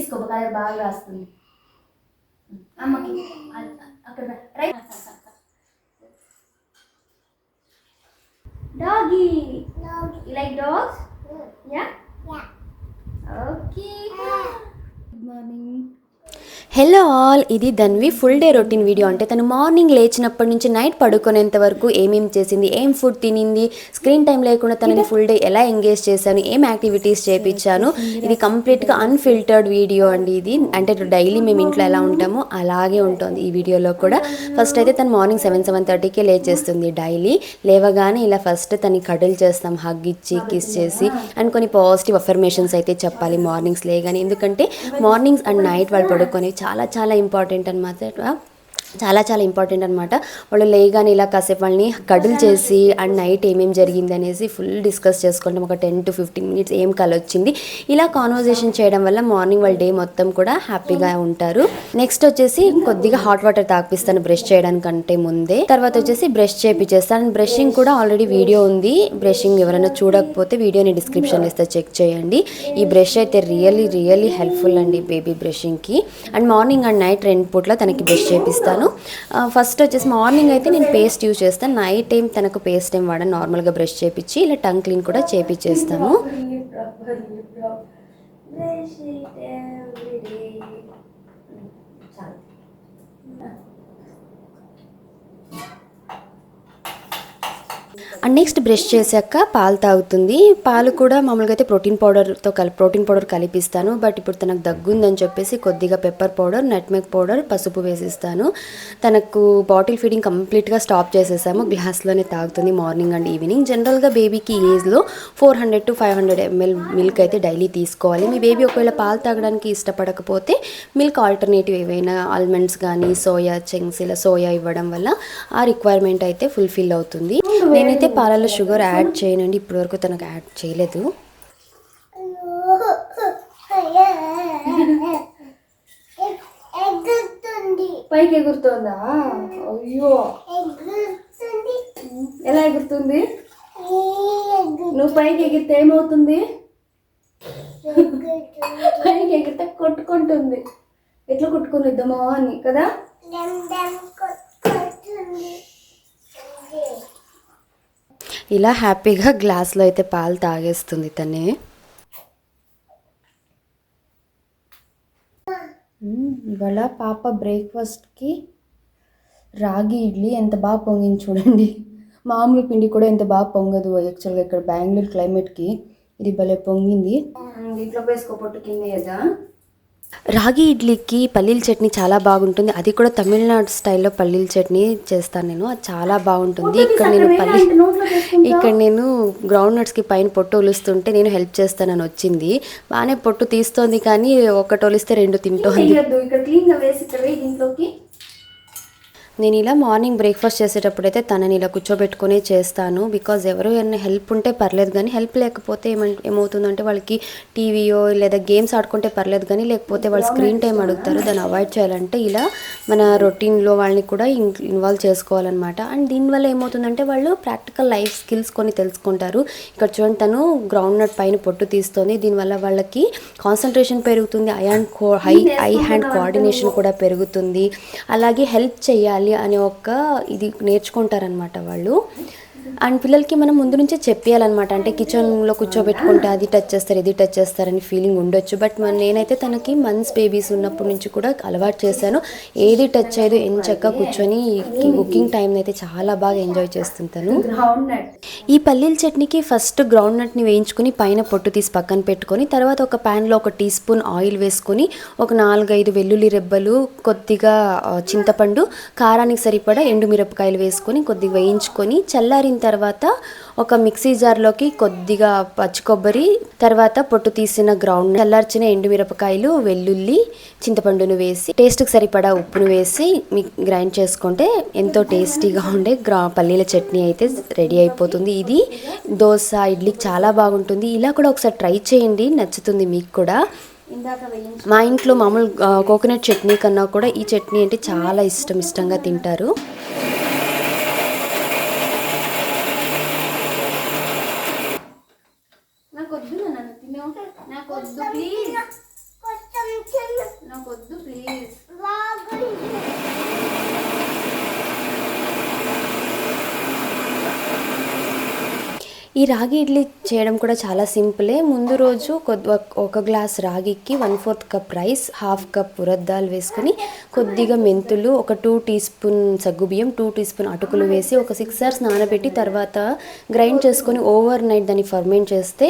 తీసుకో కలర్ బాగా రాస్తుంది అమ్మకి అక్కడ right doggy you like dogs yeah okay good morning hello all, ఇది Dhanvi full day routine video. అంటే తను మార్నింగ్ లేచినప్పటి నుంచి నైట్ పడుకునేంత వరకు ఏమేమి చేసింది, ఏం ఫుడ్ తినింది, స్క్రీన్ టైం లేకుండా తనని ఫుల్ డే ఎలా ఎంగేజ్ చేశాను, ఏం యాక్టివిటీస్ చేయించాను, ఇది కంప్లీట్గా అన్ఫిల్టర్డ్ వీడియో అండి. ఇది అంటే డైలీ మేము ఇంట్లో ఎలా ఉంటామో అలాగే ఉంటుంది ఈ వీడియోలో కూడా. ఫస్ట్ అయితే తను మార్నింగ్ 7:30కే లేచేస్తుంది డైలీ. లేవగానే ఇలా ఫస్ట్ తనని కడుల్ చేస్తాం, హగ్ ఇచ్చి కిస్ చేసి, అండ్ కొన్ని పాజిటివ్ అఫర్మేషన్స్ అయితే చెప్పాలి మార్నింగ్స్ లేగానే. ఎందుకంటే మార్నింగ్స్ అండ్ నైట్ వాళ్ళు పడుకొని చాలా చాలా ఇంపార్టెంట్ అనమాట. వాళ్ళు లేగానే ఇలా కాసేపు వాళ్ళని కడుల్ చేసి అండ్ నైట్ ఏమేమి జరిగింది అనేసి ఫుల్ డిస్కస్ చేసుకుంటాం. ఒక 10 to 15 minutes ఏం కల వచ్చింది, ఇలా కాన్వర్జేషన్ చేయడం వల్ల మార్నింగ్ వాళ్ళ డే మొత్తం కూడా హ్యాపీగా ఉంటారు. నెక్స్ట్ వచ్చేసి కొద్దిగా హాట్ వాటర్ తాగిపిస్తాను బ్రష్ చేయడానికంటే ముందే. తర్వాత వచ్చేసి బ్రష్ చేపిచేస్తాను. బ్రషింగ్ కూడా ఆల్రెడీ వీడియో ఉంది. బ్రషింగ్ ఎవరైనా చూడకపోతే వీడియోని డిస్క్రిప్షన్లో ఇస్తే చెక్ చేయండి. ఈ బ్రష్ అయితే రియల్లీ హెల్ప్ఫుల్ అండి బేబీ బ్రషింగ్కి. అండ్ మార్నింగ్ అండ్ నైట్ 2 పూట్ల తనకి బ్రష్ చేపిస్తాను. ఫస్ట్ వచ్చేసి మార్నింగ్ అయితే నేను పేస్ట్ యూజ్ చేస్తాను, నైట్ టైం తనకు పేస్ట్ ఏం వాడను, నార్మల్గా బ్రష్ చేపించి ఇలా టంగ్ క్లీన్ కూడా చేపించేస్తాము. అండ్ నెక్స్ట్ బ్రష్ చేశాక పాలు తాగుతుంది. పాలు కూడా మామూలుగా అయితే ప్రోటీన్ పౌడర్ కలిపిస్తాను. బట్ ఇప్పుడు తనకు దగ్గుందని చెప్పేసి కొద్దిగా పెప్పర్ పౌడర్, నట్మెగ్ పౌడర్, పసుపు వేసిస్తాను. తనకు బాటిల్ ఫీడింగ్ కంప్లీట్గా స్టాప్ చేసేసాము, గ్లాస్లోనే తాగుతుంది మార్నింగ్ అండ్ ఈవినింగ్. జనరల్గా బేబీకి ఏజ్లో 400 to 500 ml మిల్క్ అయితే డైలీ తీసుకోవాలి. మీ బేబీ ఒకవేళ పాలు తాగడానికి ఇష్టపడకపోతే మిల్క్ ఆల్టర్నేటివ్ ఏవైనా ఆల్మండ్స్ కానీ సోయా చంక్స్ ఇలా సోయా ఇవ్వడం వల్ల ఆ రిక్వైర్మెంట్ అయితే ఫుల్ఫిల్ అవుతుంది. నేనైతే పాలలో షుగర్ యాడ్ చేయనండి, ఇప్పటివరకు తనకు యాడ్ చేయలేదు. పైకి ఎగురుతుందా? అయ్యో ఎలా ఎగురుతుంది? నువ్వు పైకి ఎగిరితే ఏమవుతుంది? పైకి ఎగిరితే కొట్టుకుంటుంది. ఎట్లా కొట్టుకునిద్దామో అని కదా. ఇలా హ్యాపీగా గ్లాస్లో అయితే పాలు తాగేస్తుంది తనే. ఇవాళ పాప బ్రేక్ఫాస్ట్కి రాగి ఇడ్లీ ఎంత బాగా పొంగింది చూడండి. మామూలు పిండి కూడా ఎంత బాగా పొంగదు యాక్చువల్గా. ఇక్కడ బెంగళూరు క్లైమేట్కి ఇది భలే పొంగింది. ఇంట్లో వేసుకోపట్టు కింద కదా. రాగి ఇడ్లీకి పల్లీల చట్నీ చాలా బాగుంటుంది. అది కూడా తమిళనాడు స్టైల్లో పల్లీల చట్నీ చేస్తాను నేను, అది చాలా బాగుంటుంది. ఇక్కడ నేను గ్రౌండ్ నట్స్కి పైన పొట్టు ఒలుస్తుంటే నేను హెల్ప్ చేస్తానని వచ్చింది. బాగానే పొట్టు తీస్తోంది కానీ ఒకటి ఒలిస్తే 2 తింటోంది. నేను ఇలా మార్నింగ్ బ్రేక్ఫాస్ట్ చేసేటప్పుడు అయితే తనని ఇలా కూర్చోబెట్టుకునే చేస్తాను. బికాజ్ ఎవరు ఏమైనా హెల్ప్ ఉంటే పర్లేదు, కానీ హెల్ప్ లేకపోతే ఏమవుతుందంటే వాళ్ళకి టీవీయో లేదా గేమ్స్ ఆడుకుంటే పర్లేదు, కానీ లేకపోతే వాళ్ళు స్క్రీన్ టైం అడుగుతారు. దాన్ని అవాయిడ్ చేయాలంటే ఇలా మన రొటీన్లో వాళ్ళని కూడా ఇన్వాల్వ్ చేసుకోవాలన్నమాట. అండ్ దీనివల్ల ఏమవుతుందంటే వాళ్ళు ప్రాక్టికల్ లైఫ్ స్కిల్స్ కొన్ని తెలుసుకుంటారు. ఇక్కడ చూడండి తను గ్రౌండ్ నట్ పైన పొట్టు తీస్తుంది. దీనివల్ల వాళ్ళకి కాన్సన్ట్రేషన్ పెరుగుతుంది, ఐ హ్యాండ్ కోఆర్డినేషన్ కూడా పెరుగుతుంది. అలాగే హెల్ప్ చేయాలి అనే ఒక ఇది నేర్చుకుంటారనమాట వాళ్ళు. అండ్ పిల్లలకి మనం ముందు నుంచే చెప్పేయాలన్నమాట. అంటే కిచెన్లో కూర్చోబెట్టుకుంటే అది టచ్ చేస్తారు ఇది టచ్ చేస్తారని ఫీలింగ్ ఉండొచ్చు. బట్ నేనైతే తనకి మంత్స్ బేబీస్ ఉన్నప్పటి నుంచి కూడా అలవాటు చేశాను. ఏది టచ్ చేయదు, ఎంచక్కా కూర్చొని కుకింగ్ టైం అయితే చాలా బాగా ఎంజాయ్ చేస్తుంటాను. ఈ పల్లీల చట్నీకి ఫస్ట్ గ్రౌండ్ నట్ని వేయించుకుని పైన పొట్టు తీసి పక్కన పెట్టుకొని, తర్వాత ఒక ప్యాన్లో 1 టీ స్పూన్ ఆయిల్ వేసుకొని ఒక 4-5 వెల్లుల్లి రెబ్బలు, కొద్దిగా చింతపండు, కారానికి సరిపడా ఎండుమిరపకాయలు వేసుకొని కొద్దిగా వేయించుకొని చల్లారిన తర్వాత ఒక మిక్సీ జార్లోకి కొద్దిగా పచ్చి కొబ్బరి, తర్వాత పొట్టు తీసిన గ్రౌండ్ చల్లార్చిన ఎండుమిరపకాయలు, వెల్లుల్లి, చింతపండును వేసి టేస్ట్కి సరిపడా ఉప్పును వేసి గ్రైండ్ చేసుకుంటే ఎంతో టేస్టీగా ఉండే పల్లీల చట్నీ అయితే రెడీ అయిపోతుంది. ఇది దోశ ఇడ్లీకి చాలా బాగుంటుంది. ఇలా కూడా ఒకసారి ట్రై చేయండి, నచ్చుతుంది మీకు కూడా. మా ఇంట్లో మామూలు కోకోనట్ చట్నీ కన్నా కూడా ఈ చట్నీ అంటే చాలా ఇష్టంగా తింటారు. నాకొద్దు ప్లీజ్. నాకు వద్దు ప్లీజ్. ఈ రాగి ఇడ్లీ చేయడం కూడా చాలా సింపులే. ముందు రోజు ఒక గ్లాస్ రాగికి 1/4 cup rice, 1/2 cup urad dal వేసుకొని కొద్దిగా మెంతులు, ఒక 2 టీ స్పూన్ సగ్గుబియ్యం, 2 టీ స్పూన్ అటుకులు వేసి ఒక 6 అవర్స్ నానబెట్టి తర్వాత గ్రైండ్ చేసుకొని ఓవర్ నైట్ దాన్ని ఫర్మెంట్ చేస్తే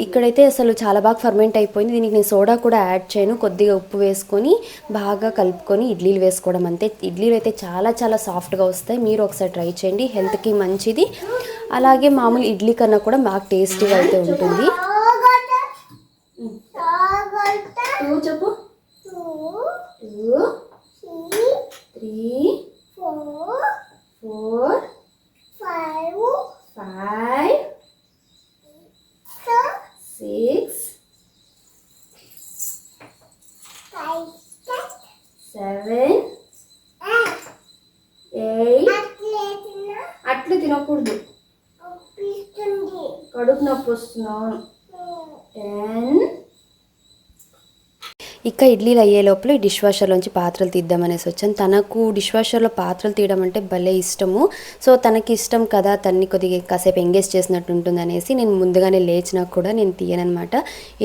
ఇక్కడైతే అసలు చాలా బాగా ఫర్మెంట్ అయిపోయింది. దీనికి నేను సోడా కూడా యాడ్ చేయను. కొద్దిగా ఉప్పు వేసుకొని బాగా కలుపుకొని ఇడ్లీలు వేసుకోవడం అంతే. ఇడ్లీలు అయితే చాలా చాలా సాఫ్ట్గా వస్తాయి. మీరు ఒకసారి ట్రై చేయండి, హెల్త్కి మంచిది. అలాగే మామూలు ఇడ్లీ కన్నా కూడా బాగా టేస్టీగా అయితే ఉంటుంది. చెప్పు. 2 3 4 5 6 7 8. అట్లు తినకూడదు, కడుపు నొప్పి వస్తున్నాను. 10. ఇక ఇడ్లీలు అయ్యే లోపల డిష్ వాషర్లోంచి పాత్రలు తీద్దామనేసి వచ్చాను. తనకు డిష్ వాషర్లో పాత్రలు తీయడం అంటే భలే ఇష్టము. సో తనకి ఇష్టం కదా, తన్ని కొద్దిగా కాసేపు ఎంగేజ్ చేసినట్టు ఉంటుంది అనేసి నేను ముందుగానే లేచినా కూడా నేను తీయనమాట.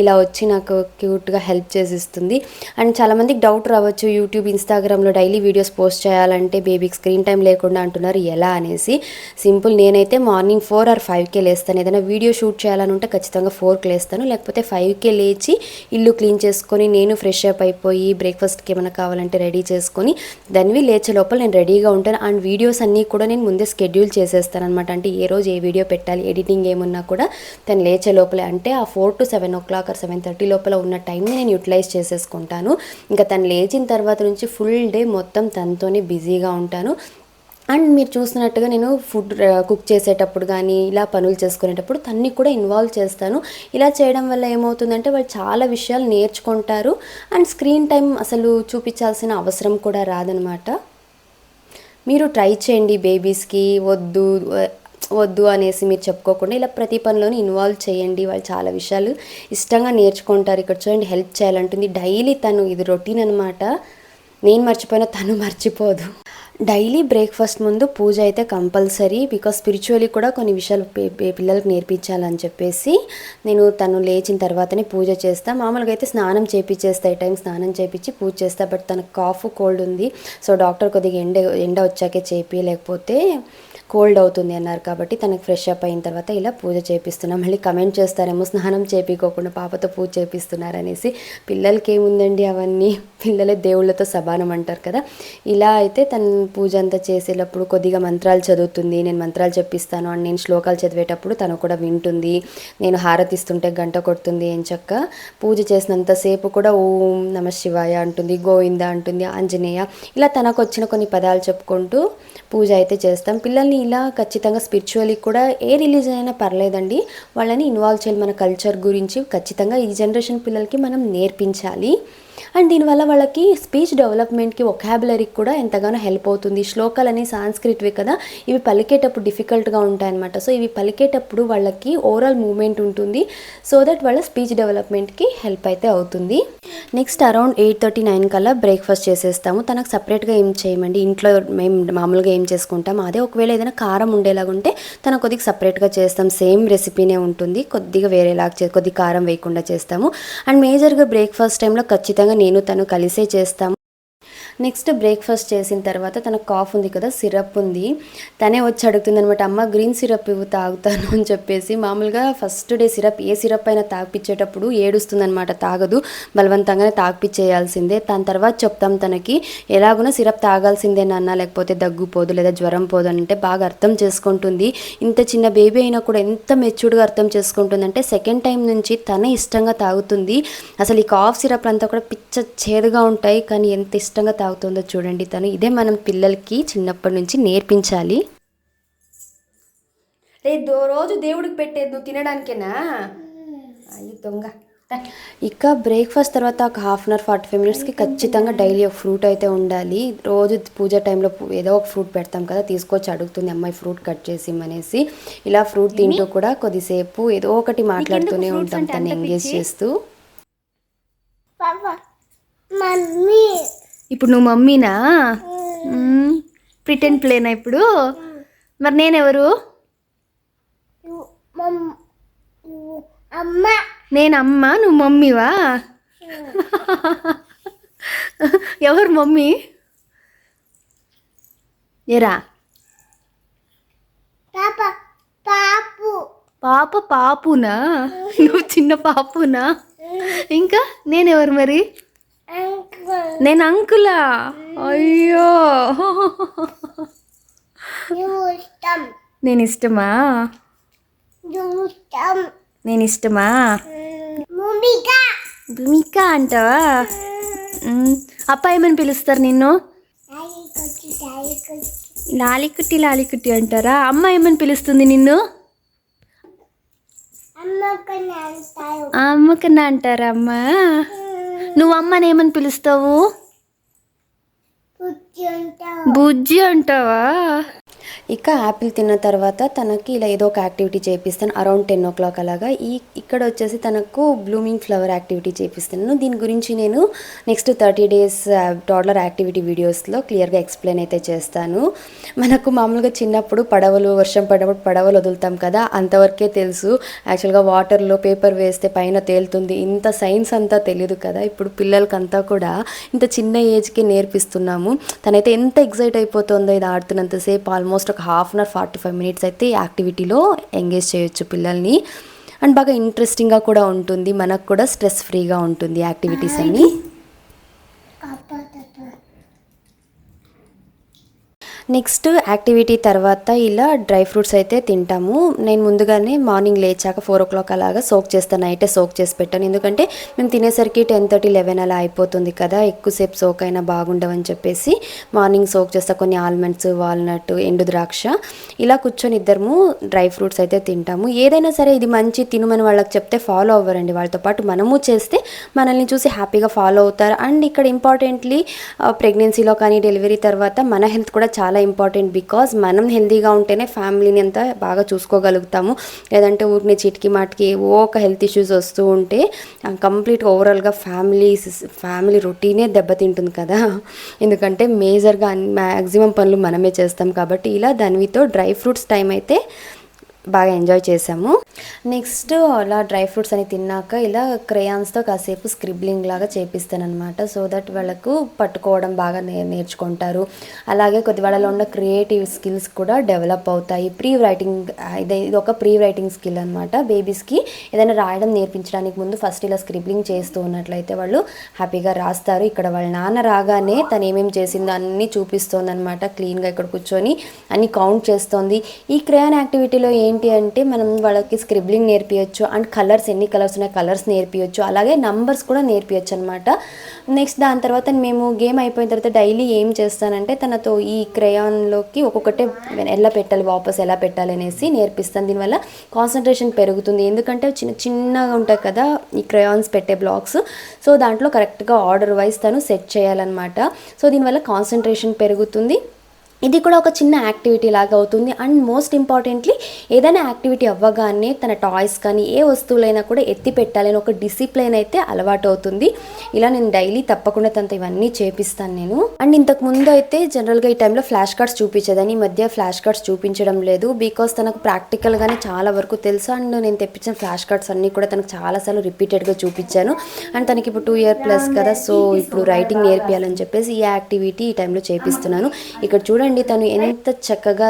ఇలా వచ్చి నాకు క్యూట్గా హెల్ప్ చేసి ఇస్తుంది. అండ్ చాలామందికి డౌట్ రావచ్చు, యూట్యూబ్ ఇన్స్టాగ్రామ్లో డైలీ వీడియోస్ పోస్ట్ చేయాలంటే బేబీకి స్క్రీన్ టైం లేకుండా అంటున్నారు ఎలా అనేసి. సింపుల్, నేనైతే మార్నింగ్ 4 or 5కే లేస్తాను. ఏదైనా వీడియో షూట్ చేయాలని ఉంటే ఖచ్చితంగా 4కి లేస్తాను, లేకపోతే 5కే లేచి ఇల్లు క్లీన్ చేసుకొని నేను ఫ్రెష్ అప్ అయిపోయి బ్రేక్ఫాస్ట్కి ఏమైనా కావాలంటే రెడీ చేసుకొని దాన్ని లేచే లోపల నేను రెడీగా ఉంటాను. అండ్ వీడియోస్ అన్నీ కూడా నేను ముందే షెడ్యూల్ చేసేస్తాను అనమాట. అంటే ఏ రోజు ఏ వీడియో పెట్టాలి, ఎడిటింగ్ ఏమున్నా కూడా తను లేచే లోపలే, అంటే ఆ 4 to 7 o'clock or 7:30 లోపల ఉన్న టైంని నేను యూటిలైజ్ చేసేసుకుంటాను. ఇంకా తను లేచిన తర్వాత నుంచి ఫుల్ డే మొత్తం తనతోనే బిజీగా ఉంటాను. అండ్ మీరు చూసినట్టుగా నేను ఫుడ్ కుక్ చేసేటప్పుడు కానీ ఇలా పనులు చేసుకునేటప్పుడు తన్ని కూడా ఇన్వాల్వ్ చేస్తాను. ఇలా చేయడం వల్ల ఏమవుతుందంటే వాళ్ళు చాలా విషయాలు నేర్చుకుంటారు. అండ్ స్క్రీన్ టైం అసలు చూపించాల్సిన అవసరం కూడా రాదనమాట. మీరు ట్రై చేయండి, బేబీస్కి వద్దు అనేసి మీరు చెప్పుకోకుండా ఇలా ప్రతి పనిలోని ఇన్వాల్వ్ చేయండి. వాళ్ళు చాలా విషయాలు ఇష్టంగా నేర్చుకుంటారు. ఇక్కడ చూడండి, హెల్ప్ చేయాలంటుంది డైలీ. తను ఇది రొటీన్ అనమాట. నేను మర్చిపోయినా తను మర్చిపోదు. డైలీ బ్రేక్ఫాస్ట్ ముందు పూజ అయితే కంపల్సరీ. బికాస్ స్పిరిచువల్లీ కూడా కొన్ని విషయాలు పిల్లలకు నేర్పించాలని చెప్పేసి నేను తను లేచిన తర్వాతనే పూజ చేస్తాను. మామూలుగా అయితే స్నానం చేయించేస్తా, ఈ టైం స్నానం చేయించి పూజ చేస్తా. బట్ తనకు కాఫ్ కోల్డ్ ఉంది. సో డాక్టర్ కొద్దిగా ఎండ వచ్చాకే లేకపోతే కోల్డ్ అవుతుంది అన్నారు. కాబట్టి తనకు ఫ్రెష్ అప్ అయిన తర్వాత ఇలా పూజ చేపిస్తున్నాం. మళ్ళీ కమెంట్ చేస్తారేమో స్నానం చేయించుకోకుండా పాపతో పూజ చేపిస్తున్నారనేసి. పిల్లలకి ఏముందండి, అవన్నీ పిల్లలే దేవుళ్ళతో సమానం అంటారు కదా. ఇలా అయితే తను పూజ అంతా చేసేటప్పుడు కొద్దిగా మంత్రాలు చదువుతుంది, నేను మంత్రాలు చెప్పిస్తాను. అండ్ నేను శ్లోకాలు చదివేటప్పుడు తను కూడా వింటుంది. నేను హారతిస్తుంటే గంట కొడుతుంది. ఎంచక్క పూజ చేసినంతసేపు కూడా ఓం నమ శివాయ అంటుంది, గోవింద అంటుంది, ఆంజనేయ, ఇలా తనకు వచ్చిన కొన్ని పదాలు చెప్పుకుంటూ పూజ అయితే చేస్తాం. పిల్లల్ని ఇలా ఖచ్చితంగా స్పిరిచువల్లీ కూడా ఏ రిలీజన్ అయినా పర్లేదండి, వాళ్ళని ఇన్వాల్వ్ చేయాలి. మన కల్చర్ గురించి ఖచ్చితంగా ఈ జనరేషన్ పిల్లలకి మనం నేర్పించాలి. అండ్ దీనివల్ల వాళ్ళకి స్పీచ్ డెవలప్మెంట్కి, వొకాబులరీకి కూడా ఎంతగానో హెల్ప్ అవుతుంది. శ్లోకాలని సాంస్క్రిట్వి కదా, ఇవి పలికేటప్పుడు డిఫికల్ట్గా ఉంటాయన్నమాట. సో ఇవి పలికేటప్పుడు వాళ్ళకి ఓవరాల్ మూమెంట్ ఉంటుంది. సో దట్ వాళ్ళ స్పీచ్ డెవలప్మెంట్కి హెల్ప్ అయితే అవుతుంది. నెక్స్ట్ అరౌండ్ 8:39 కల్లా బ్రేక్ఫాస్ట్ చేసేస్తాము. తనకు సపరేట్గా ఏం చేయమండి, ఇంట్లో మేము మామూలుగా ఏం చేసుకుంటాం అదే. ఒకవేళ ఏదైనా కారం ఉండేలాగా ఉంటే తనకు కొద్దిగా సపరేట్గా చేస్తాం. సేమ్ రెసిపీనే ఉంటుంది, కొద్దిగా వేరేలాగా కొద్దిగా కారం వేయకుండా చేస్తాము. అండ్ మేజర్గా బ్రేక్ఫాస్ట్ టైంలో ఖచ్చితంగా నేను తను కలిసే చేస్తాము. నెక్స్ట్ బ్రేక్ఫాస్ట్ చేసిన తర్వాత తనకు కాఫ్ ఉంది కదా, సిరప్ ఉంది. తనే వచ్చి అడుగుతుంది అనమాట, అమ్మ గ్రీన్ సిరప్ ఇవ్వు తాగుతాను అని చెప్పేసి. మామూలుగా first day syrup A syrup అయినా తాగిపించేటప్పుడు ఏడుస్తుంది అనమాట, తాగదు. బలవంతంగానే తాగిపించేయాల్సిందే. దాని తర్వాత చెప్తాం తనకి ఎలాగున్నా సిరప్ తాగాల్సిందే నాన్న, లేకపోతే దగ్గు పోదు లేదా జ్వరం పోదు అంటే బాగా అర్థం చేసుకుంటుంది. ఇంత చిన్న బేబీ అయినా కూడా ఎంత మెచ్యూర్డ్గా అర్థం చేసుకుంటుంది అంటే సెకండ్ టైం నుంచి తనే ఇష్టంగా తాగుతుంది. అసలు ఈ కాఫ్ సిరప్ అంతా కూడా పిచ్చ చేదుగా ఉంటాయి, కానీ ఎంత ఇష్టంగా తాగుతుందో చూడండి తను. ఇదే మనం పిల్లలకి చిన్నప్పటి నుంచి నేర్పించాలి. రోజు దేవుడికి పెట్టేది నువ్వు తినడానికేనా? అయ్యి దొంగ. ఇక బ్రేక్ఫాస్ట్ తర్వాత ఒక 1/2 hour 45 minutesకి ఖచ్చితంగా డైలీ ఒక ఫ్రూట్ అయితే ఉండాలి. రోజు పూజ టైంలో ఏదో ఒక ఫ్రూట్ పెడతాం కదా, తీసుకొచ్చి అడుగుతుంది అమ్మాయి ఫ్రూట్ కట్ చేసి అనేసి. ఇలా ఫ్రూట్ తింటూ కూడా కొద్దిసేపు ఏదో ఒకటి మాట్లాడుతూనే ఉంటాం తను ఎంగేజ్ చేస్తూ. ఇప్పుడు నువ్వు మమ్మీనా? ప్రిటెండ్ ప్లేనా ఇప్పుడు? మరి నేనెవరు? నేను అమ్మ, నువ్వు మమ్మీవా? ఎవరు మమ్మీ? ఎరా పాప పాపునా? నువ్వు చిన్న పాపునా? ఇంకా నేనెవరు మరి? నేను అంకులా? అయ్యో, నేను ఇష్టమా? నేను ఇష్టమా? భూమిక అంటావా? అప్ప ఏమని పిలుస్తారు నిన్ను? లాలికుట్టి లాలికుట్టి అంటారా? అమ్మ ఏమని పిలుస్తుంది నిన్ను? అమ్మకన్నా అంటారా అమ్మ? నువ్వు అమ్మని ఏమని పిలుస్తావు? బుజ్జి అంటావా? ఇక యాపిల్ తిన్న తర్వాత తనకి ఇలా ఏదో ఒక యాక్టివిటీ చేపిస్తాను అరౌండ్ 10 o'clock అలాగా. ఇక్కడ వచ్చేసి తనకు బ్లూమింగ్ ఫ్లవర్ యాక్టివిటీ చేపిస్తున్నాను. దీని గురించి నేను నెక్స్ట్ 30 days టాడ్లర్ యాక్టివిటీ వీడియోస్లో క్లియర్గా ఎక్స్ప్లెయిన్ అయితే చేస్తాను. మనకు మామూలుగా చిన్నప్పుడు పడవలు, వర్షం పడినప్పుడు పడవలు వదులుతాం కదా, అంతవరకే తెలుసు. యాక్చువల్గా వాటర్లో పేపర్ వేస్తే పైన తేలుతుంది, ఇంత సైన్స్ అంతా తెలియదు కదా. ఇప్పుడు పిల్లలకంతా కూడా ఇంత చిన్న ఏజ్కి నేర్పిస్తున్నాము. తనైతే ఎంత ఎక్సైట్ అయిపోతుందో ఇది ఆడుతున్నంతసేపు. ఆల్మోస్ట్ ఒక 1/2 hour 45 minutes అయితే ఈ యాక్టివిటీలో ఎంగేజ్ చేయొచ్చు పిల్లల్ని. అండ్ బాగా ఇంట్రెస్టింగ్గా కూడా ఉంటుంది, మనకు కూడా స్ట్రెస్ ఫ్రీగా ఉంటుంది యాక్టివిటీస్ అన్నీ. నెక్స్ట్ యాక్టివిటీ తర్వాత ఇలా డ్రై ఫ్రూట్స్ అయితే తింటాము. నేను ముందుగానే మార్నింగ్ లేచాక 4 o'clock అలాగా సోక్ చేస్తాను, నైటే సోక్ చేసి పెట్టాను. ఎందుకంటే మేము తినేసరికి 10:30, 11 అలా అయిపోతుంది కదా, ఎక్కువసేపు సోక్ అయినా బాగుండవని చెప్పేసి మార్నింగ్ సోక్ చేస్తా. కొన్ని ఆల్మండ్స్, వాల్నట్, ఎండు ద్రాక్ష ఇలా కూర్చొని ఇద్దరము డ్రై ఫ్రూట్స్ అయితే తింటాము. ఏదైనా సరే ఇది మంచి తినమని వాళ్ళకి చెప్తే ఫాలో అవ్వరండి, వాళ్ళతో పాటు మనము చేస్తే మనల్ని చూసి హ్యాపీగా ఫాలో అవుతారు. అండ్ ఇక్కడ ఇంపార్టెంట్లీ ప్రెగ్నెన్సీలో కానీ డెలివరీ తర్వాత మన హెల్త్ కూడా చాలా ఇంపార్టెంట్. బికాజ్ మనం హెల్తీగా ఉంటేనే ఫ్యామిలీని అంతా బాగా చూసుకోగలుగుతాము. లేదంటే ఊరిని చిటికి మాటికి ఒక హెల్త్ ఇష్యూస్ వస్తూ ఉంటే కంప్లీట్ ఓవరాల్గా ఫ్యామిలీ రొటీనే దెబ్బతింటుంది కదా. ఎందుకంటే మేజర్గా మ్యాక్సిమం పనులు మనమే చేస్తాం కాబట్టి ఇలా దానితో డ్రై ఫ్రూట్స్ టైం అయితే బాగా ఎంజాయ్ చేసాము. నెక్స్ట్ అలా డ్రై ఫ్రూట్స్ అని తిన్నాక ఇలా క్రేయాన్స్తో కాసేపు స్క్రిబ్లింగ్ లాగా చేపిస్తాను అనమాట. సో దట్ వాళ్ళకు పట్టుకోవడం బాగా నేర్చుకుంటారు. అలాగే కొద్ది వాళ్ళలో ఉన్న క్రియేటివ్ స్కిల్స్ కూడా డెవలప్ అవుతాయి. ఇది ఒక ప్రీ రైటింగ్ స్కిల్ అనమాట. బేబీస్కి ఏదైనా రాయడం నేర్పించడానికి ముందు ఫస్ట్ ఇలా స్క్రిబ్లింగ్ చేస్తూ ఉన్నట్లయితే వాళ్ళు హ్యాపీగా రాస్తారు. ఇక్కడ వాళ్ళ నాన్న రాగానే తను ఏమేమి చేసిందో అన్నీ చూపిస్తోంది అనమాట. క్లీన్గా ఇక్కడ కూర్చొని అన్నీ కౌంట్ చేస్తోంది. ఈ క్రేయాన్ యాక్టివిటీలో ఏంటి అంటే మనం వాళ్ళకి స్క్రిబ్లింగ్ నేర్పించచ్చు, అండ్ కలర్స్, ఎన్ని కలర్స్ ఉన్నాయి కలర్స్ నేర్పించచ్చు, అలాగే నంబర్స్ కూడా నేర్పించచ్చు అనమాట. నెక్స్ట్ దాని తర్వాత మేము గేమ్ అయిపోయిన తర్వాత డైలీ ఏం చేస్తానంటే తనతో ఈ క్రేయాన్లోకి ఒక్కొక్కటే ఎలా పెట్టాలి, వాపస్ ఎలా పెట్టాలి అనేసి నేర్పిస్తాను. దీనివల్ల కాన్సన్ట్రేషన్ పెరుగుతుంది. ఎందుకంటే చిన్నగా ఉంటాయి కదా ఈ క్రేయాన్స్ పెట్టే బ్లాక్స్. సో దాంట్లో కరెక్ట్గా ఆర్డర్ వైజ్ తను సెట్ చేయాలన్నమాట. సో దీనివల్ల కాన్సన్ట్రేషన్ పెరుగుతుంది. ఇది కూడా ఒక చిన్న యాక్టివిటీ లాగా అవుతుంది. అండ్ మోస్ట్ ఇంపార్టెంట్లీ ఏదైనా యాక్టివిటీ అవ్వగానే తన టాయ్స్ కానీ ఏ వస్తువులైనా కూడా ఎత్తి పెట్టాలని ఒక డిసిప్లైన్ అయితే అలవాటు అవుతుంది. ఇలా నేను డైలీ తప్పకుండా తనతో ఇవన్నీ చేపిస్తాను నేను. అండ్ ఇంతకు ముందు అయితే జనరల్గా ఈ టైంలో ఫ్లాష్ కార్డ్స్ చూపించేదని, ఈ మధ్య ఫ్లాష్ కార్డ్స్ చూపించడం లేదు. బికాస్ తనకు ప్రాక్టికల్గానే చాలా వరకు తెలుసు. అండ్ నేను తెప్పించిన ఫ్లాష్ కార్డ్స్ అన్నీ కూడా తనకు చాలాసార్లు రిపీటెడ్గా చూపించాను. అండ్ తనకి ఇప్పుడు 2 years+ కదా, సో ఇప్పుడు రైటింగ్ నేర్పియాలని చెప్పేసి ఈ యాక్టివిటీ ఈ టైంలో చేపిస్తున్నాను. ఇక్కడ చూడండి తను ఎంత చక్కగా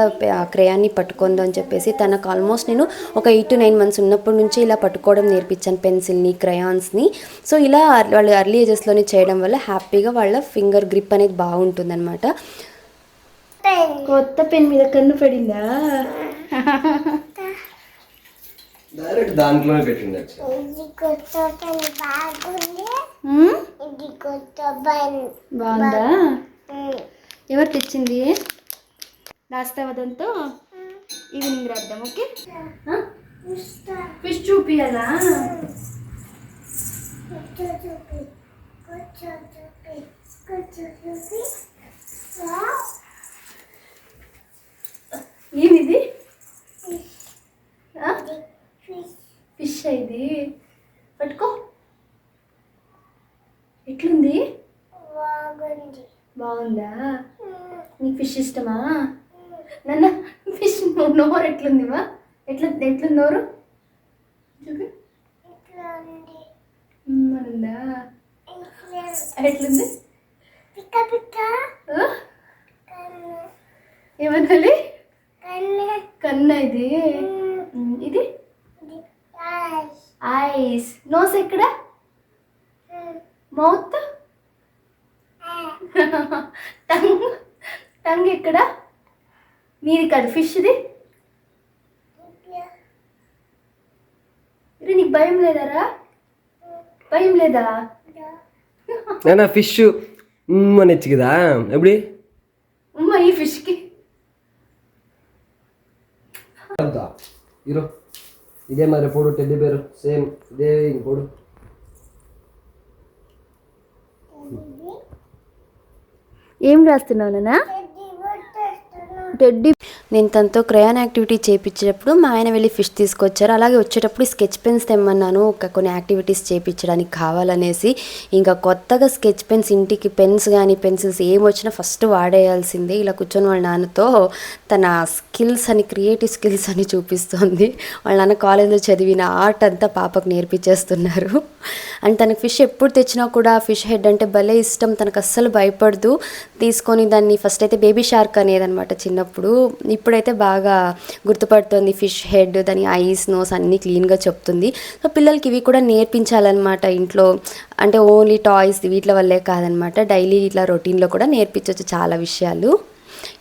క్రేయాన్ని పట్టుకుందో అని చెప్పేసి. తనకు ఆల్మోస్ట్ నేను ఒక 8 to 9 months ఉన్నప్పటి నుంచి ఇలా పట్టుకోవడం నేర్పించాను, పెన్సిల్ని, క్రయాన్స్ని. సో ఇలా వాళ్ళు ఎర్లీ ఏజెస్లోనే చేయడం వల్ల హ్యాపీగా వాళ్ళ ఫింగర్ గ్రిప్ అనేది బాగుంటుంది అనమాట. కొత్త పెన్ మీద కన్ను పడిందా? బాగుందా? ఎవరు తెచ్చింది? రాస్తావా దాంతో? ఈవినింగ్ రాద్దాం, ఓకే? ఫిష్ చూపియాలా? ఏమిది? ఫిష్ ఇది పట్టుకో. ఎట్లుంది? బాగుందా? నీకు ఫిష్ ఇష్టమా? నాన్న ఫిష్ నోరు ఎట్లుందివా? ఎట్లుంది నోరు చూపి. ఉందా? ఎట్లుంది? ఏమనాలి? కన్నా ఇది ఇది ఐస్. నోస్ ఎక్కడ? మౌత్. టంగ్ టంగ్ ఎక్కడ? నీది కాదు ఫిష్ది. నీకు భయం లేదారా? భయం లేదా? నేను ఫిష్ అనొచ్చు కదా ఎప్పుడు అమ్మా ఈ ఫిష్కి హీరో ఇదే మరి పోడు టెడ్డీ పేరు సేమ్ ఇదే పోడు. ఏం రాస్తున్నావు నాన్న? టెడ్డీ. నేను తనతో క్రయాన్ యాక్టివిటీ చేయించేటప్పుడు మా ఆయన వెళ్ళి ఫిష్ తీసుకొచ్చారు. అలాగే వచ్చేటప్పుడు స్కెచ్ పెన్స్ తెమ్మన్నాను, కొన్ని యాక్టివిటీస్ చేయించడానికి కావాలనేసి. ఇంకా కొత్తగా స్కెచ్ పెన్స్, ఇంటికి పెన్స్ కానీ పెన్సిల్స్ ఏం వచ్చినా ఫస్ట్ వాడేయాల్సిందే. ఇలా కూర్చొని వాళ్ళ నాన్నతో తన స్కిల్స్ అని, క్రియేటివ్ స్కిల్స్ అని చూపిస్తుంది. వాళ్ళ నాన్న కాలేజ్లో చదివిన ఆర్ట్ అంతా పాపకు నేర్పించేస్తున్నారు. అండ్ తనకు ఫిష్ ఎప్పుడు తెచ్చినా కూడా ఫిష్ హెడ్ అంటే భలే ఇష్టం. తనకు అస్సలు భయపడదు. తీసుకొని దాన్ని ఫస్ట్ అయితే బేబీ షార్క్ అనేదనమాట చిన్నప్పుడు. ఇప్పుడైతే బాగా గుర్తుపడుతుంది ఫిష్ హెడ్, దాని ఐస్, నోస్ అన్నీ క్లీన్గా చెప్తుంది. సో పిల్లలకి ఇవి కూడా నేర్పించాలన్నమాట ఇంట్లో. అంటే ఓన్లీ టాయ్స్ వీటి వల్లే కాదనమాట, డైలీ ఇట్లా రొటీన్లో కూడా నేర్పించవచ్చు చాలా విషయాలు.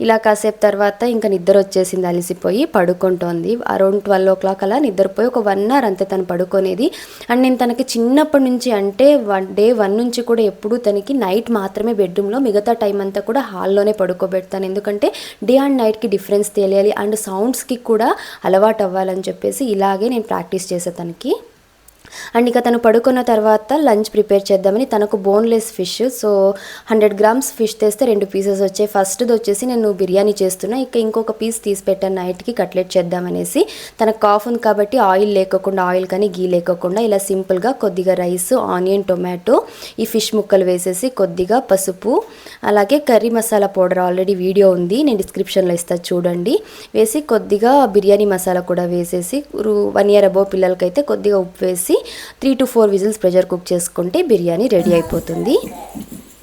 ఇలా కాసేపు తర్వాత ఇంకా నిద్ర వచ్చేసింది, అలసిపోయి పడుకుంటోంది. అరౌండ్ 12 o'clock అలా నిద్రపోయి ఒక 1 hour అంతే తను పడుకునేది. అండ్ నేను తనకి చిన్నప్పటి నుంచి అంటే డే 1 నుంచి కూడా ఎప్పుడు తనకి నైట్ మాత్రమే బెడ్రూమ్లో, మిగతా టైం అంతా కూడా హాల్లోనే పడుకోబెడతాను. ఎందుకంటే డే అండ్ నైట్కి డిఫరెన్స్ తెలియాలి అండ్ సౌండ్స్కి కూడా అలవాటు అవ్వాలని చెప్పేసి ఇలాగే నేను ప్రాక్టీస్ చేసే తనకి. అండ్ ఇక తను పడుకున్న తర్వాత లంచ్ ప్రిపేర్ చేద్దామని, తనకు boneless fish, so 100 grams fish తెస్తే 2 pieces వచ్చాయి. ఫస్ట్ది వచ్చేసి నేను బిర్యానీ చేస్తున్నా, ఇంకొక పీస్ తీసి పెట్టాను నైట్కి కట్లెట్ చేద్దామనేసి. తనకు కాఫ్ ఉంది కాబట్టి ఆయిల్ లేకోకుండా, ఆయిల్ కానీ గీ లేకోకుండా ఇలా సింపుల్గా కొద్దిగా రైస్, ఆనియన్, టొమాటో, ఈ ఫిష్ ముక్కలు వేసేసి కొద్దిగా పసుపు, అలాగే curry masala powder already video ఉంది, నేను డిస్క్రిప్షన్లో ఇస్తాను చూడండి, వేసి కొద్దిగా బిర్యానీ మసాలా కూడా వేసేసి 1 year అబోవ్ పిల్లలకైతే కొద్దిగా ఉప్పు వేసి 3 to 4 విజిల్స్ ప్రెషర్ కుక్ చేసుకుంటే బిర్యానీ రెడీ అయిపోతుంది.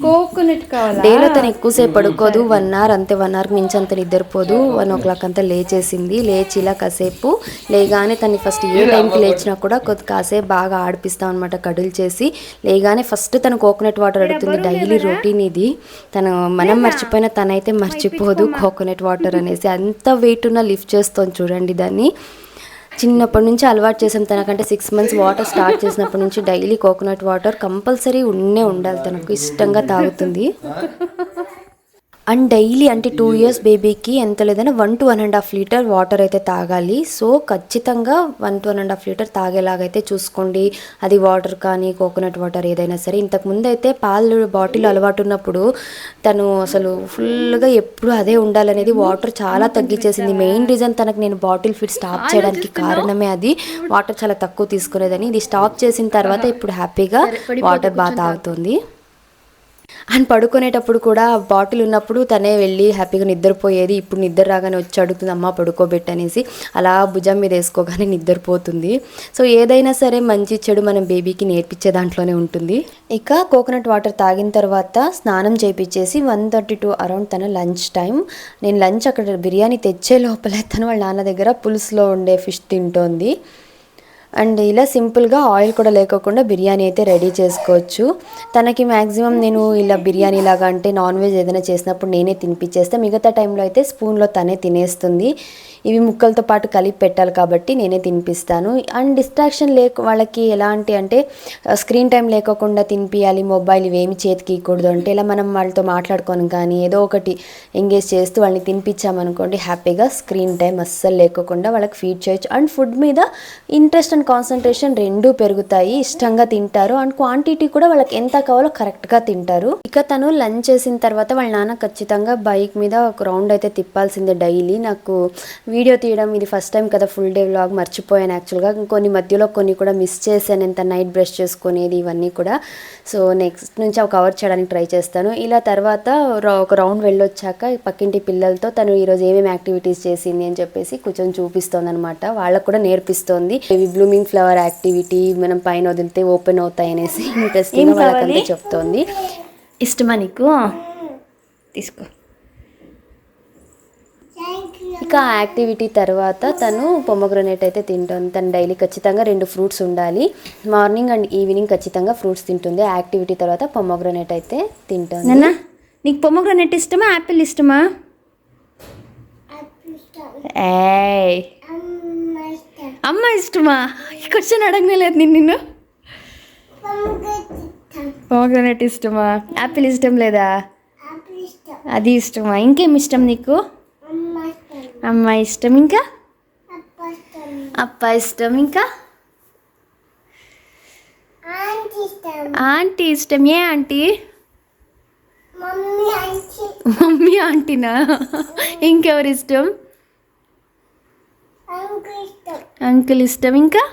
కోకోనట్ కావాలా? డేలో తను ఎక్కువసేపు పడుకోదు, 1 hour అంతే. 1 hour మించి అంత నిద్రపోదు. 1 o'clock అంతా లేచేసింది. లేచి ఇలా కాసేపు లేగానే తను ఫస్ట్ ఏ టైంకి లేచినా కూడా కాసేపు బాగా ఆడిపిస్తాం అనమాట, కడులు చేసి. లేగానే ఫస్ట్ తను కోకోనట్ వాటర్ అడుగుతుంది. డైలీ రొటీన్ ఇది. తను మనం మర్చిపోయినా తనైతే మర్చిపోదు కోకోనట్ వాటర్ అనేసి. అంత వెయిట్ ఉన్న లిఫ్ట్ చేస్తాం చూడండి దాన్ని. చిన్నప్పటి నుంచి అలవాటు చేసాం తనకంటే. 6 months వాటర్ స్టార్ట్ చేసినప్పటి నుంచి డైలీ కోకోనట్ వాటర్ కంపల్సరీ ఉండాలి, తనకు ఇష్టంగా తాగుతుంది. అండ్ డైలీ అంటే 2 years బేబీకి ఎంత లేదన్నా 1 to 1.5 లీటర్ వాటర్ అయితే తాగాలి. సో ఖచ్చితంగా 1 to 1.5 లీటర్ తాగేలాగైతే చూసుకోండి. అది వాటర్ కానీ కోకోనట్ వాటర్ ఏదైనా సరే. ఇంతకుముందు అయితే పాలు బాటిల్ అలవాటు ఉన్నప్పుడు తను అసలు ఫుల్గా ఎప్పుడు అదే ఉండాలనేది, వాటర్ చాలా తగ్గించేసింది. మెయిన్ రీజన్ తనకు నేను బాటిల్ ఫీడ్ స్టాప్ చేయడానికి కారణమే అది. వాటర్ చాలా తక్కువ తీసుకునేదని. ఇది స్టాప్ చేసిన తర్వాత ఇప్పుడు హ్యాపీగా వాటర్ బాగా తాగుతుంది. అండ్ పడుకునేటప్పుడు కూడా బాటిల్ ఉన్నప్పుడు తనే వెళ్ళి హ్యాపీగా నిద్రపోయేది. ఇప్పుడు నిద్ర రాగానే వచ్చి అడుగుతుంది, అమ్మ పడుకోబెట్టనేసి. అలా భుజం మీద వేసుకోగానే నిద్రపోతుంది. సో ఏదైనా సరే మంచి చెడు మనం బేబీకి నేర్పించే దాంట్లోనే ఉంటుంది. ఇక కోకోనట్ వాటర్ తాగిన తర్వాత స్నానం చేయించేసి 1:32 అరౌండ్ తన లంచ్ టైం. నేను లంచ్ అక్కడ బిర్యానీ తెచ్చే లోపలే తను వాళ్ళ నాన్న దగ్గర పులుసులో ఉండే ఫిష్ తింటోంది. అండ్ ఇలా సింపుల్గా ఆయిల్ కూడా లేకోకుండా బిర్యానీ అయితే రెడీ చేసుకోవచ్చు. తనకి మ్యాక్సిమం నేను ఇలా బిర్యానీ లాగా అంటే నాన్ వెజ్ ఏదైనా చేసినప్పుడు నేనే తినిపించేస్తే, మిగతా టైంలో అయితే స్పూన్లో తనే తినేస్తుంది. ఇవి ముక్కలతో పాటు కలిపి పెట్టాలి కాబట్టి నేనే తినిపిస్తాను. అండ్ డిస్ట్రాక్షన్ వాళ్ళకి ఎలాంటి అంటే స్క్రీన్ టైం లేకోకుండా తినిపించాలి, మొబైల్ ఇవేమి చేతికి ఇవ్వకూడదు అంటే ఇలా మనం వాళ్ళతో మాట్లాడుకొని కానీ ఏదో ఒకటి ఎంగేజ్ చేస్తూ వాళ్ళని తినిపించామనుకోండి, హ్యాపీగా స్క్రీన్ టైం అస్సలు లేకోకుండా వాళ్ళకి ఫీడ్ చేయొచ్చు. అండ్ ఫుడ్ మీద ఇంట్రెస్ట్ అండ్ కాన్సన్ట్రేషన్ రెండూ పెరుగుతాయి, ఇష్టంగా తింటారు అండ్ క్వాంటిటీ కూడా వాళ్ళకి ఎంత కావాలో కరెక్ట్గా తింటారు. ఇక తను లంచ్ చేసిన తర్వాత వాళ్ళ నాన్న ఖచ్చితంగా బైక్ మీద ఒక రౌండ్ అయితే తిప్పాల్సిందే డైలీ. నాకు వీడియో తీయడం ఇది ఫస్ట్ టైం కదా, ఫుల్ డే వ్లాగ్ మర్చిపోయాను యాక్చువల్గా. కొన్ని మధ్యలో కొన్ని కూడా మిస్ చేశాను, ఎంత నైట్ బ్రష్ చేసుకునేది ఇవన్నీ కూడా. సో నెక్స్ట్ నుంచి అవి కవర్ చేయడానికి ట్రై చేస్తాను. ఇలా తర్వాత ఒక రౌండ్ వెళ్ళొచ్చాక పక్కింటి పిల్లలతో తను ఈరోజు ఏమేమి యాక్టివిటీస్ చేసింది అని చెప్పేసి కూర్చొని చూపిస్తోంది అనమాట. వాళ్ళకు కూడా నేర్పిస్తోంది. ఇవి బ్లూమింగ్ ఫ్లవర్ యాక్టివిటీ, మనం పైన వదిలితే ఓపెన్ అవుతాయి అనేసి ఇంట్రెస్టింగ్ వాళ్ళకంతా చెప్తోంది. ఇష్టమా నీకు? తీసుకో. ఇక ఆ యాక్టివిటీ తర్వాత తను పొమోగ్రనేట్ అయితే తింటుంది. తను డైలీ ఖచ్చితంగా 2 ఫ్రూట్స్ ఉండాలి, మార్నింగ్ అండ్ ఈవినింగ్ ఖచ్చితంగా ఫ్రూట్స్ తింటుంది. యాక్టివిటీ తర్వాత పొమోగ్రనేట్ అయితే తింటుంది. నాన్న, నీకు పొమోగ్రనేట్ ఇష్టమా, యాపిల్ ఇష్టమా? ఏయ్, అమ్మ ఇష్టమా? క్వశ్చన్ అడగలేదు నిన్ను. పొమోగ్రనేట్ ఇష్టమా, యాపిల్ ఇష్టం లేదా? అది ఇష్టమా? ఇంకేం ఇష్టం నీకు? అమ్మ ఇష్టం, ఇంకా అప్ప ఇష్టం, ఇంకా ఆంటీ ఇష్టం. ఏ ఆంటీ? మమ్మీ ఆంటీనా? ఇంకెవరు ఇష్టం? అంకుల్ ఇష్టం, ఇంకా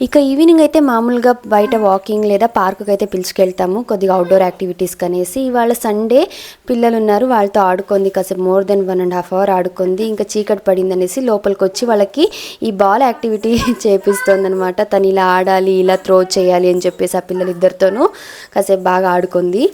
ఇక ఈవినింగ్ అయితే మామూలుగా బయట వాకింగ్ లేదా పార్కుకి అయితే పిలుచుకెళ్తాము, కొద్దిగా అవుట్డోర్ యాక్టివిటీస్ కనేసి. ఇవాళ సండే పిల్లలు ఉన్నారు, వాళ్ళతో ఆడుకుంది కాసేపు, మోర్ దెన్ 1.5 hours ఆడుకుంది. ఇంకా చీకటి పడింది అనేసి లోపలికి వచ్చి వాళ్ళకి ఈ బాల్ యాక్టివిటీ చేపిస్తుంది అనమాట. తను ఇలా ఆడాలి, ఇలా త్రో చేయాలి అని చెప్పేసి ఆ పిల్లలిద్దరితోనూ కాసేపు బాగా ఆడుకుంది.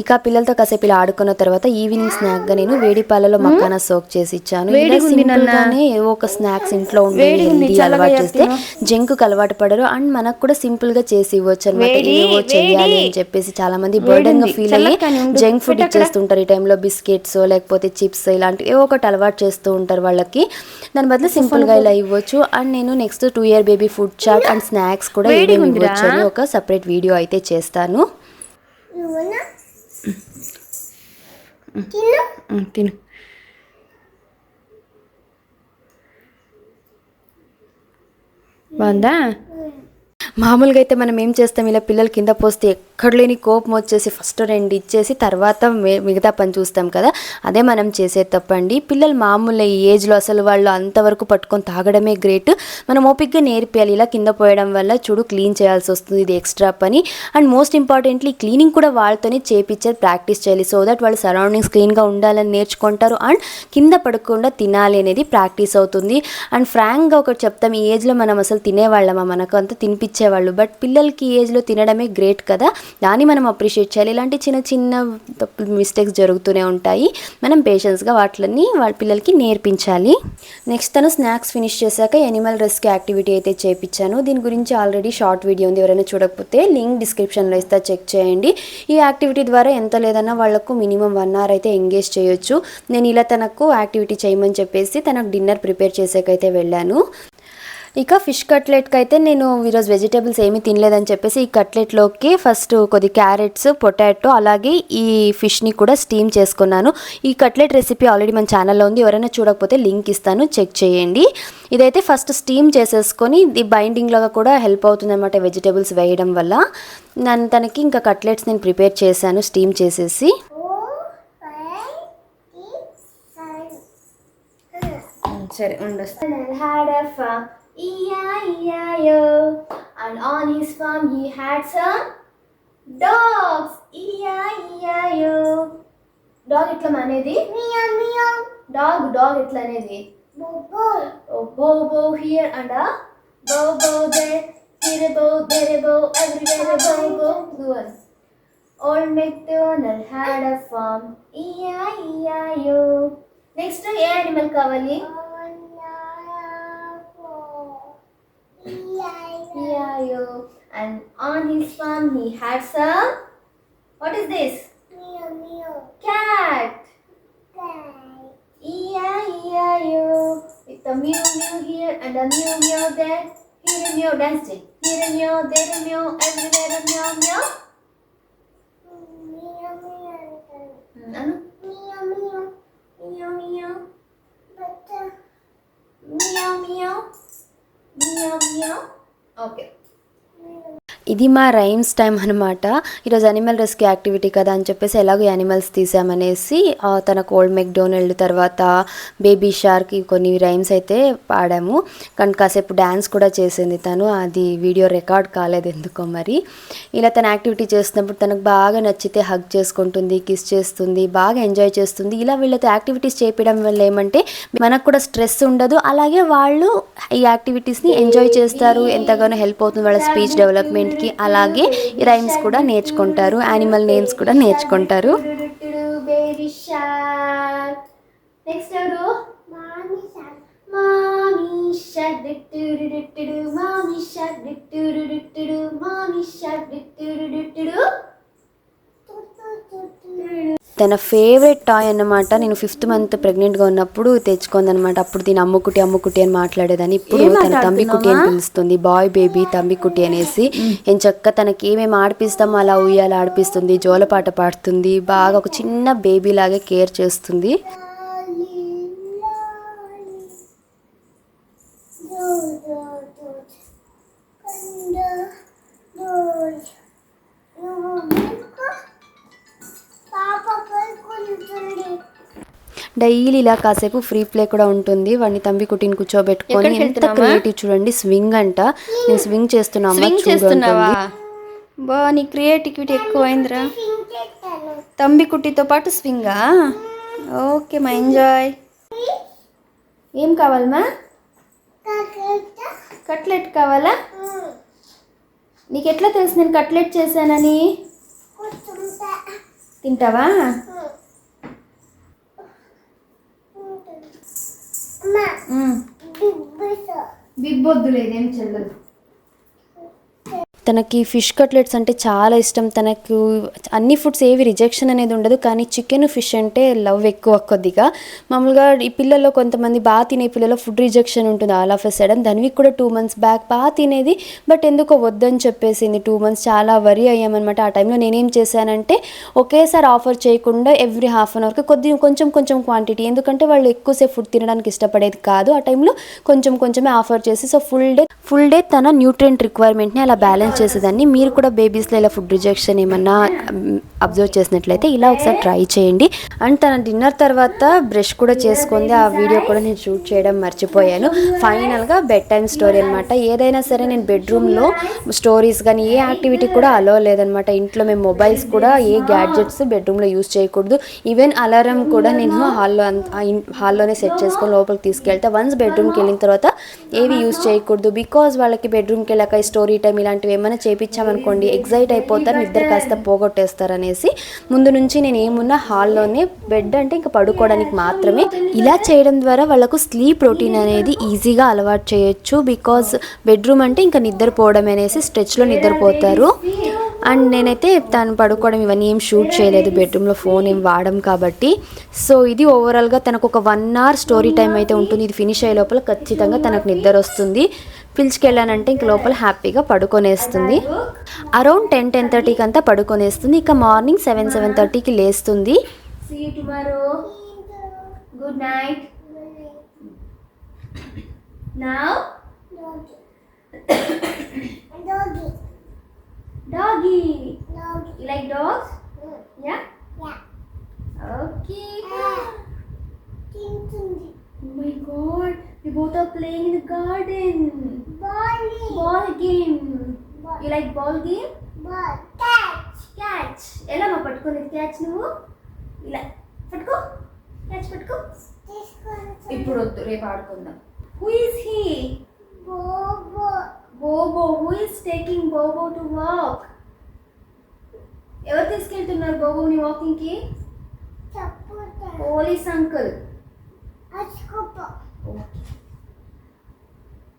ఇక పిల్లలతో కాసేపు ఇలా ఆడుకున్న తర్వాత ఈవినింగ్ స్నాక్గా నేను వేడి పాలలో మక్కానా సోక్ చేసి ఇచ్చాను. ఇలా సింపుల్గానే ఏవో ఒక స్నాక్స్ ఇంట్లో ఉండే హెల్దీ అలవాటు చేస్తే జంక్కి అలవాటు పడరు అండ్ మనకు కూడా సింపుల్గా చేసి ఇవ్వచ్చు అనమాట. ఏవో చేయాలి అని చెప్పేసి చాలా మంది బర్డెన్గా ఫీల్ అయ్యి జంక్ ఫుడ్ ఇచ్చేస్తుంటారు ఈ టైంలో. బిస్కెట్స్ లేకపోతే చిప్స్ ఇలాంటివి ఏవో ఒకటి అలవాటు చేస్తూ ఉంటారు వాళ్ళకి. దాని బదులు సింపుల్గా ఇలా ఇవ్వచ్చు. అండ్ నేను next 2 year baby food chart and snacks కూడా ఏమేమి ఇవ్వచ్చు అని ఒక సపరేట్ వీడియో అయితే చేస్తాను. తిను. బాగుందా? మామూలుగా అయితే మనం ఏం చేస్తాం, ఇలా పిల్లలు కింద పోస్తే ఎక్కడ లేని కోపం వచ్చేసి ఫస్ట్ 2 ఇచ్చేసి తర్వాత మిగతా పని చూస్తాం కదా, అదే మనం చేసే తప్పండి. పిల్లలు మామూలు ఈ ఏజ్లో అసలు వాళ్ళు అంతవరకు పట్టుకొని తాగడమే గ్రేట్. మనం ఓపిక్గా నేర్పియాలి. ఇలా కింద పోయడం వల్ల చూడు క్లీన్ చేయాల్సి వస్తుంది, ఇది ఎక్స్ట్రా పని. అండ్ మోస్ట్ ఇంపార్టెంట్లీ క్లీనింగ్ కూడా వాళ్ళతోనే చేపించేది ప్రాక్టీస్ చేయాలి. సో దట్ వాళ్ళ సరౌండింగ్స్ క్లీన్గా ఉండాలని నేర్చుకుంటారు అండ్ కింద పడకుండా తినాలి అనేది ప్రాక్టీస్ అవుతుంది. అండ్ ఫ్రాంక్గా ఒకటి చెప్తాం, ఈ ఏజ్లో మనం అసలు తినేవాళ్ళమా? మనకు అంతా తినిపించేవాళ్ళు, బట్ పిల్లలకి ఈ ఏజ్లో తినడమే గ్రేట్ కదా, దాన్ని మనం అప్రిషియేట్ చేయాలి. ఇలాంటి చిన్న చిన్న మిస్టేక్స్ జరుగుతూనే ఉంటాయి, మనం పేషెన్స్గా వాటిని వాళ్ళ పిల్లలకి నేర్పించాలి. నెక్స్ట్ తను స్నాక్స్ ఫినిష్ చేశాక యానిమల్ రెస్క్యూ యాక్టివిటీ అయితే చేయించాను. దీని గురించి ఆల్రెడీ షార్ట్ వీడియో ఉంది, ఎవరైనా చూడకపోతే లింక్ డిస్క్రిప్షన్లో ఇస్తా, చెక్ చేయండి. ఈ యాక్టివిటీ ద్వారా ఎంత లేదన్నా వాళ్ళకు మినిమం 1 hour అయితే ఎంగేజ్ చేయొచ్చు. నేను ఇలా తనకు యాక్టివిటీ చేయమని చెప్పేసి తనకు డిన్నర్ ప్రిపేర్ చేసేకైతే వెళ్ళాను. ఇక ఫిష్ కట్లెట్కి అయితే నేను ఈరోజు వెజిటేబుల్స్ ఏమీ తినలేదని చెప్పేసి ఈ కట్లెట్లోకి ఫస్ట్ కొద్ది క్యారెట్స్, పొటాటో అలాగే ఈ ఫిష్ని కూడా స్టీమ్ చేసుకున్నాను. ఈ కట్లెట్ రెసిపీ ఆల్రెడీ మన ఛానల్లో ఉంది, ఎవరైనా చూడకపోతే లింక్ ఇస్తాను, చెక్ చేయండి. ఇదైతే ఫస్ట్ స్టీమ్ చేసేసుకొని ఇది బైండింగ్లాగా కూడా హెల్ప్ అవుతుంది అన్నమాట వెజిటేబుల్స్ వేయడం వల్ల. తనకి ఇంకా కట్లెట్స్ నేను ప్రిపేర్ చేశాను స్టీమ్ చేసేసి. సరే ఉండొస్తా. E-I-E-I-O, and on his farm he had some dogs. E-I-E-I-O. Dog ఎట్లా అనేది? Dog ఎట్లా అనేది? Bobo here and a Bobo there. Here a bow, there a bow, everywhere a Bobo. Good one. Old MacDonald had a farm. E-I-E-I-O. Next A animal కావాలి? E-I-O. And on his farm he had some. What is this? Cat. E-I-E-I-O. With a meow meow here and a meow meow there. Here a meow, dance it. Here a meow, there a meow, everywhere a meow meow. Anu? Meow meow. Meow meow. Meow meow. Okay. ఇది మా rhymes time అనమాట. ఈరోజు animal rescue activity కదా అని చెప్పేసి ఎలాగో animals తీసామనేసి తన old McDonald తర్వాత బేబీ షార్క్ కొన్ని రైమ్స్ అయితే పాడాము. కానీ కాసేపు డ్యాన్స్ కూడా చేసింది తను. అది వీడియో రికార్డ్ కాలేదు ఎందుకో మరి. ఇలా తన యాక్టివిటీ చేస్తున్నప్పుడు తనకు బాగా నచ్చితే హగ్ చేసుకుంటుంది, కిస్ చేస్తుంది, బాగా ఎంజాయ్ చేస్తుంది. ఇలా వీళ్ళతో యాక్టివిటీస్ చేపించడం వల్ల ఏమంటే మనకు కూడా స్ట్రెస్ ఉండదు, అలాగే వాళ్ళు ఈ యాక్టివిటీస్ని ఎంజాయ్ చేస్తారు, ఎంతగానో హెల్ప్ అవుతుంది వాళ్ళ స్పీచ్ డెవలప్మెంట్. అలాగే ఈ రైమ్స్ కూడా నేర్చుకుంటారు, యానిమల్ నేమ్స్ కూడా నేర్చుకుంటారు. Baby shark. నెక్స్ట్ ఎవరు? మామీ షార్క్. మామీ షార్క్. మామీ షార్క్. మామీ షార్క్. తన ఫేవరెట్ టాయ్ అన్నమాట. నేను 5th month ప్రెగ్నెంట్గా ఉన్నప్పుడు తెచ్చుకుందనమాట. అప్పుడు దీని అమ్ముకుటి అమ్ముకుటి అని మాట్లాడేదని. ఇప్పుడు తన తంబికుటి అని పిలుస్తుంది. బాయ్ బేబీ తంబికుటి అనేసి. ఏం చక్క తనకి ఏమేమి ఆడిపిస్తామో అలా ఉయ్యాల ఆడిపిస్తుంది, జోలపాట పాడుతుంది, బాగా ఒక చిన్న బేబీ లాగే కేర్ చేస్తుంది. డైలీ ఇలా కాసేపు ఫ్రీ ప్లే కూడా ఉంటుంది. వాడిని తంబి కుట్టిని కూర్చోబెట్టుకొని ఎంత క్రియేటివ్ చూడండి. స్వింగ్ అంట. నేను స్వింగ్ చేస్తున్నావా? బా నీ క్రియేటివిటీ ఎక్కువైందిరా. తంబి కుట్టితో పాటు స్వింగా? ఓకే మా ఎంజాయ్. ఏం కావాలమ్మా? కట్లెట్ కావాలా? నీకు ఎట్లా తెలుసు నేను కట్లెట్ చేశానని? తింటావా? బిబ్బొద్దు లేదేం చెల్లదు. తనకి ఫిష్ కట్లెట్స్ అంటే చాలా ఇష్టం. తనకు అన్ని ఫుడ్స్ ఏవి రిజెక్షన్ అనేది ఉండదు, కానీ చికెన్ ఫిష్ అంటే లవ్ ఎక్కువ కొద్దిగా. మామూలుగా ఈ పిల్లల్లో కొంతమంది బాగా తినే పిల్లల్లో ఫుడ్ రిజెక్షన్ ఉంటుంది ఆల్ ఆఫ్ ఎ సడన్. దానికి కూడా 2 months బ్యాక్ బాగా తినేది, బట్ ఎందుకో వద్దని చెప్పేసింది. 2 months చాలా వరీ అయ్యామన్నమాట. ఆ టైంలో నేనేం చేశానంటే ఒకేసారి ఆఫర్ చేయకుండా ఎవ్రీ హాఫ్ అన్ అవర్కి కొంచెం క్వాంటిటీ, ఎందుకంటే వాళ్ళు ఎక్కువసేపు ఫుడ్ తినడానికి ఇష్టపడేది కాదు. ఆ టైంలో కొంచెమే ఆఫర్ చేసి సో ఫుల్ డే తన న్యూట్రియంట్ రిక్వైర్మెంట్ని అలా బ్యాలెన్స్ చేసేదాన్ని. మీరు కూడా బేబీస్లో ఇలా ఫుడ్ రిజెక్షన్ ఏమన్నా అబ్జర్వ్ చేసినట్లయితే ఇలా ఒకసారి ట్రై చేయండి. అండ్ తన డిన్నర్ తర్వాత బ్రష్ కూడా చేసుకుంది. ఆ వీడియో కూడా నేను షూట్ చేయడం మర్చిపోయాను. ఫైనల్గా బెడ్ టైమ్ స్టోరీ అనమాట. ఏదైనా సరే నేను బెడ్రూమ్లో స్టోరీస్ కానీ ఏ యాక్టివిటీ కూడా అలో లేదనమాట. ఇంట్లో మేము మొబైల్స్ కూడా ఏ గ్యాడ్జెట్స్ బెడ్రూమ్లో యూజ్ చేయకూడదు. ఈవెన్ అలారం కూడా నేను హాల్లోనే సెట్ చేసుకొని లోపలికి తీసుకెళ్తే వన్స్ బెడ్రూమ్కి వెళ్ళిన తర్వాత ఏవి యూజ్ చేయకూడదు. బికాజ్ వాళ్ళకి బెడ్రూమ్కి వెళ్ళాక స్టోరీ టైం ఇలాంటివి ఏమైనా చేయించామనుకోండి ఎగ్జైట్ అయిపోతారు, నిద్ర కాస్త పోగొట్టేస్తారు అనేసి ముందు నుంచి నేను ఏమున్నా హాల్లోనే, బెడ్ అంటే ఇంకా పడుకోవడానికి మాత్రమే. ఇలా చేయడం ద్వారా వాళ్ళకు స్లీప్ రొటీన్ అనేది ఈజీగా అలవాటు చేయొచ్చు. బికాజ్ బెడ్రూమ్ అంటే ఇంకా నిద్రపోవడం అనేసి స్ట్రెచ్లో నిద్రపోతారు. అండ్ నేనైతే తను పడుకోవడం ఇవన్నీ ఏం షూట్ చేయలేదు, బెడ్రూమ్లో ఫోన్ ఏం వాడడం కాబట్టి. సో ఇది ఓవరాల్గా తనకు ఒక 1 hour స్టోరీ టైం అయితే ఉంటుంది. ఇది ఫినిష్ అయ్యే లోపల ఖచ్చితంగా తనకు నిద్ర వస్తుంది. పిలుచుకెళ్ళానంటే ఇంక లోపల హ్యాపీగా పడుకొనేస్తుంది. అరౌండ్ 10-10:30కి అంతా పడుకొనేస్తుంది. ఇక మార్నింగ్ 7-7:30కి లేస్తుంది. See you tomorrow. Good night. Now doggy. You like dogs? Yeah. Okay. Oh my God, we both are playing in the garden. Ball game. You like ball game? Catch. ఎలా మా పట్టుకోలేదు catch నువ్వు? ఇలా పట్టుకో, catch పట్టుకో. ఇప్పుడు వద్దు, రేపు ఆడుకుందాం. Who is he? Bobo. Who is taking Bobo to walk? ఎవరు తీసుకెళ్తున్నారు బోబోని వాకింగ్ కి? Police uncle.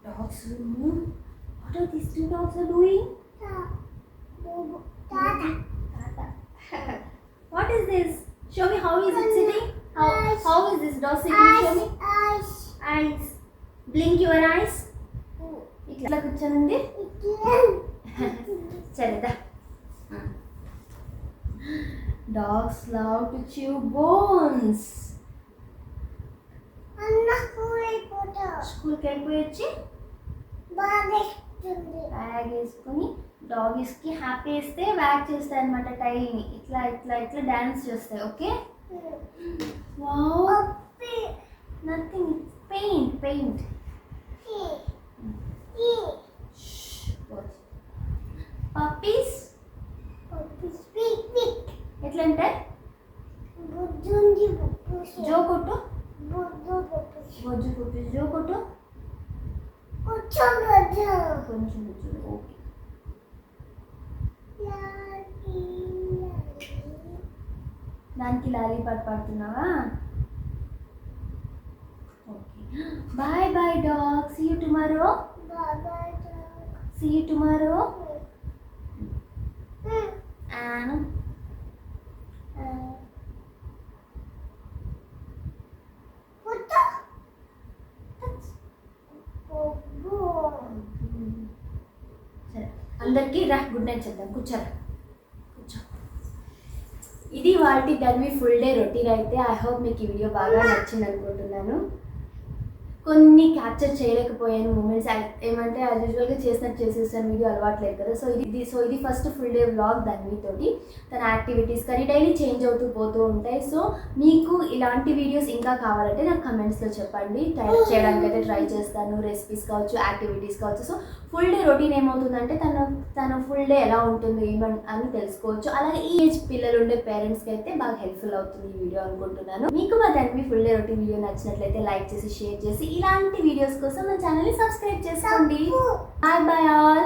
Dogs. What are these 2 dogs are doing? Tata. What is this? Show me how is it sitting? How is this dog sitting? Show me. Eyes. Blink your eyes. ఇట్లా కూర్చోనండి. సరేదా. Dogs love to chew bones. స్కూల్కి వెళ్ళిపోయి వచ్చి bag వేసుకుని డాగీస్కి happy వేస్తే wack చేస్తాయి అనమాట టైల్ని. ఇట్లా ఇట్లా ఇట్లా డ్యాన్స్ చేస్తాయి. Okay, wow, nothing, paint paint. Puppies ఎట్లంటే జో కొట్టు, బొజ్జు కొట్టు, జో కొట్టు, కొంచెం బొజ్జు. ఓకే, దానికి లాలీపాట్ పాడుతున్నావా? Okay, bye bye dog, see you tomorrow. See you tomorrow. And సరే, అందరికీ రా గుడ్ నైట్ చెప్దాం. కూర్చోరా, కూర్చో. ఇది వాటి ధన్వి ఫుల్ డే రొటీన్ అయితే. ఐ హోప్ మీకు ఈ వీడియో బాగా నచ్చింది అనుకుంటున్నాను. కొన్ని క్యాప్చర్ చేయలేకపోయాను మూమెంట్స్, ఏమంటే యాజ్ యూజువల్గా చేసినట్టు చేసేసాను, వీడియో అలవాట్లేదు కదా. సో ఇది ఫస్ట్ ఫుల్ డే వ్లాగ్ ధన్వితోటి. తన యాక్టివిటీస్ కానీ డైలీ చేంజ్ అవుతూ పోతూ ఉంటాయి. సో మీకు ఇలాంటి వీడియోస్ ఇంకా కావాలంటే నాకు కమెంట్స్లో చెప్పండి, చేయడానికి అయితే ట్రై చేస్తాను. రెసిపీస్ కావచ్చు, యాక్టివిటీస్ కావచ్చు. సో ఫుల్ డే రొటీన్ ఏమవుతుందంటే తన ఫుల్ డే ఎలా ఉంటుంది అని తెలుసుకోవచ్చు. అలాగే ఈ ఏజ్ పిల్లలు ఉండే పేరెంట్స్కి అయితే బాగా హెల్ప్ఫుల్ అవుతుంది ఈ వీడియో అనుకుంటున్నాను. మీకు మా Dhanvi full day routine video నచ్చినట్లయితే లైక్ చేసి, షేర్ చేసి, ఇలాంటి వీడియోస్ కోసం మా ఛానల్ని సబ్స్క్రైబ్ చేసుకోండి. Bye bye all.